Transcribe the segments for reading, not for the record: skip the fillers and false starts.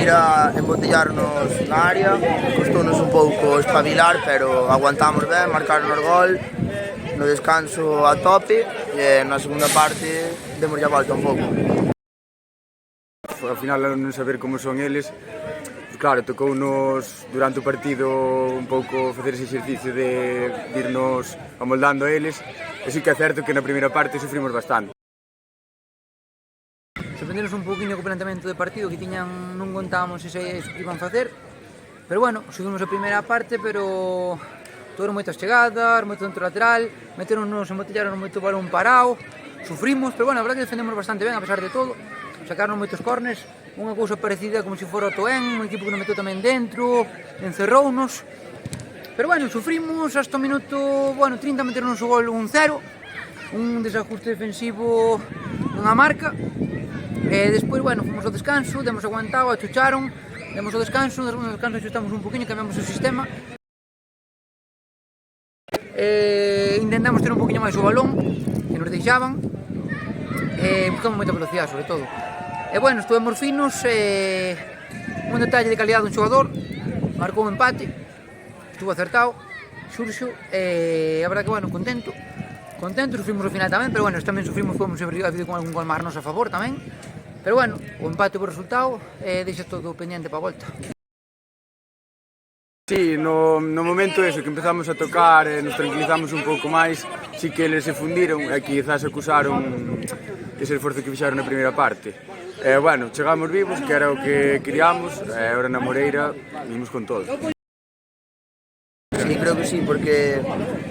primeira embotellarnos na área, costounos un pouco espabilar, pero aguantamos ben, marcaron o gol, no descanso a tope, e na segunda parte demos a volta un pouco. Ao final, non saber como son eles, claro, tocounos durante o partido un pouco facer ese exercicio de irnos amoldando a eles, e sí que é certo que na primeira parte sufrimos bastante. Sorprenderos un pouquinho co planteamento de partido que tiñan, non contábamos iso que iban facer, pero bueno, seguimos a primeira parte, pero tocaron moitas chegadas, moito dentro lateral, embotellaron moito balón parado, sufrimos, pero bueno, a verdade que defendemos bastante ben a pesar de todo, sacaron moitos corners, unha cousa parecida como se fora o Toén, un equipo que nos meteu tamén dentro, encerrounos, pero bueno, sufrimos hasta o minuto, 30 meteronos o gol 1-0, un desajuste defensivo nunha marca, e despois, fomos ao descanso, demos aguantado, achucharon, demos ao descanso, ajustamos un poquinho, cambiamos o sistema, intentamos ter un poquinho máis o balón, que nos deixaban, buscamos moita velocidade, sobre todo. E estuvemos finos, un detalle de calidad dun xogador, marcou un empate, estuvo acertado, Xurxo, a verdade que, contento, sufrimos o final tamén, pero tamén sufrimos, podemos haber habido con algún gol máis a favor tamén, pero o empate por resultado, deixa todo pendiente para a volta. Sí, no momento ese que empezamos a tocar e nos tranquilizamos un pouco máis, sí que eles se fundiron e quizás acusaron ese esforzo que fixaron na primeira parte. Chegamos vivos, que era o que queríamos, e agora na Moreira vimos con todo. Sí, creo que sí, porque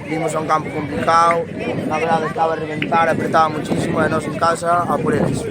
vimos a un campo complicado, a verdade estaba a reventar, apretaba muchísimo e nós en casa a por eles.